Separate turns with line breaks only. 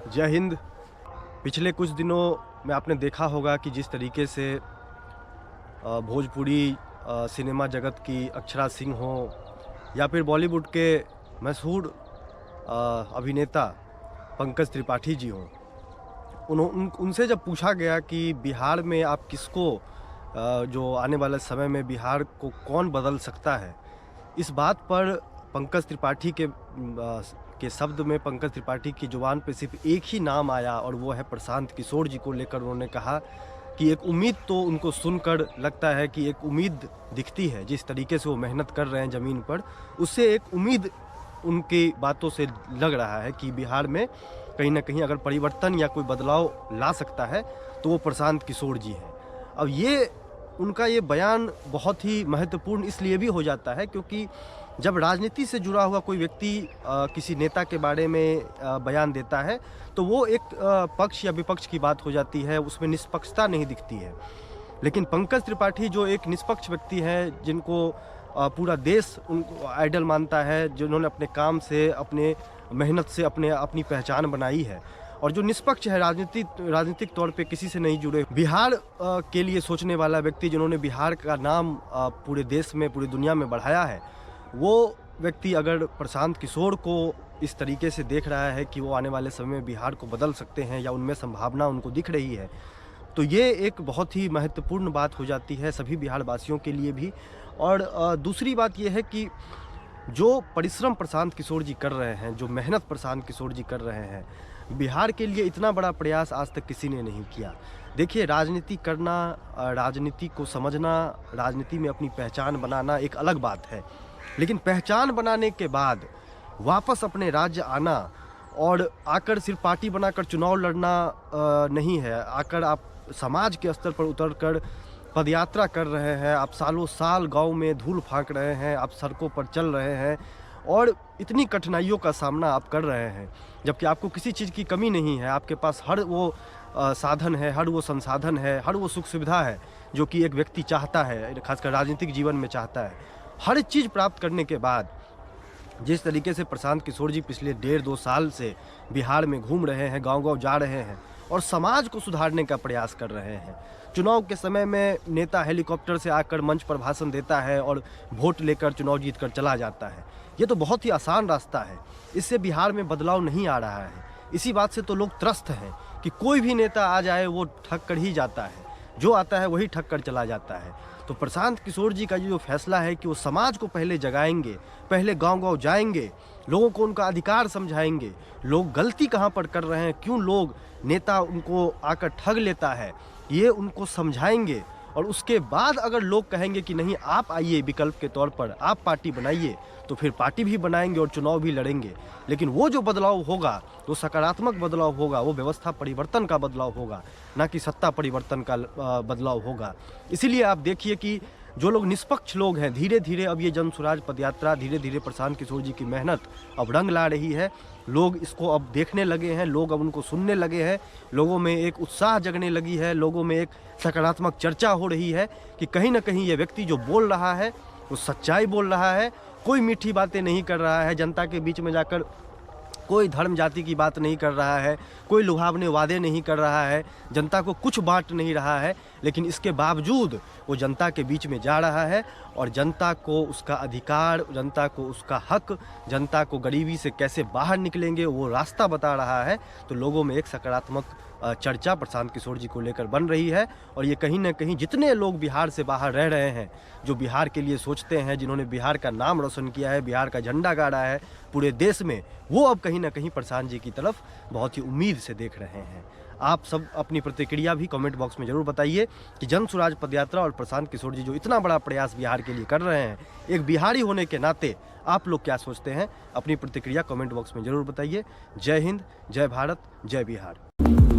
जय हिंद। पिछले कुछ दिनों में आपने देखा होगा कि जिस तरीके से भोजपुरी सिनेमा जगत की अक्षरा सिंह हो या फिर बॉलीवुड के मशहूर अभिनेता पंकज त्रिपाठी जी हों, उनसे जब पूछा गया कि बिहार में आप किसको जो आने वाले समय में बिहार को कौन बदल सकता है, इस बात पर पंकज त्रिपाठी के शब्द में पंकज त्रिपाठी की जुबान पे सिर्फ एक ही नाम आया और वो है प्रशांत किशोर जी को लेकर उन्होंने कहा कि एक उम्मीद तो उनको सुनकर लगता है कि एक उम्मीद दिखती है। जिस तरीके से वो मेहनत कर रहे हैं ज़मीन पर, उससे एक उम्मीद उनकी बातों से लग रहा है कि बिहार में कहीं ना कहीं अगर परिवर्तन या कोई बदलाव ला सकता है तो वो प्रशांत किशोर जी हैं। अब ये उनका ये बयान बहुत ही महत्वपूर्ण इसलिए भी हो जाता है क्योंकि जब राजनीति से जुड़ा हुआ कोई व्यक्ति किसी नेता के बारे में बयान देता है तो वो एक पक्ष या विपक्ष की बात हो जाती है, उसमें निष्पक्षता नहीं दिखती है। लेकिन पंकज त्रिपाठी जो एक निष्पक्ष व्यक्ति हैं, जिनको पूरा देश उनको आइडल मानता है, जिन्होंने अपने काम से, अपने मेहनत से अपनी पहचान बनाई है और जो निष्पक्ष है, राजनीतिक तौर पे किसी से नहीं जुड़े, बिहार के लिए सोचने वाला व्यक्ति, जिन्होंने बिहार का नाम पूरे देश में, पूरी दुनिया में बढ़ाया है, वो व्यक्ति अगर प्रशांत किशोर को इस तरीके से देख रहा है कि वो आने वाले समय में बिहार को बदल सकते हैं या उनमें संभावना उनको दिख रही है, तो ये एक बहुत ही महत्वपूर्ण बात हो जाती है सभी बिहार वासियों के लिए भी। और दूसरी बात ये है कि जो परिश्रम प्रशांत किशोर जी कर रहे हैं, जो मेहनत प्रशांत किशोर जी कर रहे हैं, बिहार के लिए इतना बड़ा प्रयास आज तक किसी ने नहीं किया। देखिए, राजनीति करना, राजनीति को समझना, राजनीति में अपनी पहचान बनाना एक अलग बात है, लेकिन पहचान बनाने के बाद वापस अपने राज्य आना और आकर सिर्फ पार्टी बनाकर चुनाव लड़ना नहीं है। आकर आप समाज के स्तर पर उतरकर पदयात्रा कर रहे हैं, आप सालों साल गांव में धूल फाँक रहे हैं, आप सड़कों पर चल रहे हैं और इतनी कठिनाइयों का सामना आप कर रहे हैं, जबकि आपको किसी चीज़ की कमी नहीं है। आपके पास हर वो साधन है, हर वो संसाधन है, हर वो सुख सुविधा है जो कि एक व्यक्ति चाहता है, खासकर राजनीतिक जीवन में चाहता है। हर चीज़ प्राप्त करने के बाद जिस तरीके से प्रशांत किशोर जी पिछले 1.5-2 साल से बिहार में घूम रहे हैं, गांव-गांव जा रहे हैं और समाज को सुधारने का प्रयास कर रहे हैं। चुनाव के समय में नेता हेलीकॉप्टर से आकर मंच पर भाषण देता है और वोट लेकर चुनाव जीतकर चला जाता है। ये तो बहुत ही आसान रास्ता है, इससे बिहार में बदलाव नहीं आ रहा है। इसी बात से तो लोग त्रस्त हैं कि कोई भी नेता आ जाए वो ठग कर ही जाता है, जो आता है वही ठग कर चला जाता है। तो प्रशांत किशोर जी का जो फैसला है कि वो समाज को पहले जगाएंगे, पहले गांव-गांव जाएंगे, लोगों को उनका अधिकार समझाएंगे, लोग गलती कहाँ पर कर रहे हैं, क्यों लोग नेता उनको आकर ठग लेता है, ये उनको समझाएंगे। और उसके बाद अगर लोग कहेंगे कि नहीं, आप आइए विकल्प के तौर पर, आप पार्टी बनाइए, तो फिर पार्टी भी बनाएंगे और चुनाव भी लड़ेंगे। लेकिन वो जो बदलाव होगा, वो सकारात्मक बदलाव होगा, वो व्यवस्था परिवर्तन का बदलाव होगा, ना कि सत्ता परिवर्तन का बदलाव होगा। इसीलिए आप देखिए कि जो लोग निष्पक्ष लोग हैं, धीरे धीरे अब ये जन स्वराज पदयात्रा, धीरे धीरे प्रशांत किशोर जी की मेहनत अब रंग ला रही है। लोग इसको अब देखने लगे हैं, लोग अब उनको सुनने लगे हैं, लोगों में एक उत्साह जगने लगी है, लोगों में एक सकारात्मक चर्चा हो रही है कि कहीं ना कहीं ये व्यक्ति जो बोल रहा है वो सच्चाई बोल रहा है, कोई मीठी बातें नहीं कर रहा है, जनता के बीच में जाकर कोई धर्म जाति की बात नहीं कर रहा है, कोई लुभावने वादे नहीं कर रहा है, जनता को कुछ बांट नहीं रहा है, लेकिन इसके बावजूद वो जनता के बीच में जा रहा है और जनता को उसका अधिकार, जनता को उसका हक, जनता को गरीबी से कैसे बाहर निकलेंगे वो रास्ता बता रहा है। तो लोगों में एक सकारात्मक चर्चा प्रशांत किशोर जी को लेकर बन रही है और ये कहीं ना कहीं जितने लोग बिहार से बाहर रह रहे हैं, जो बिहार के लिए सोचते हैं, जिन्होंने बिहार का नाम रोशन किया है, बिहार का झंडा गाड़ा है पूरे देश में, वो अब कहीं ना कहीं प्रशांत जी की तरफ बहुत ही उम्मीद से देख रहे हैं। आप सब अपनी प्रतिक्रिया भी कमेंट बॉक्स में ज़रूर बताइए कि जन स्वराज पदयात्रा और प्रशांत किशोर जी जो इतना बड़ा प्रयास बिहार के लिए कर रहे हैं, एक बिहारी होने के नाते आप लोग क्या सोचते हैं? अपनी प्रतिक्रिया कमेंट बॉक्स में ज़रूर बताइए। जय हिंद, जय भारत, जय बिहार।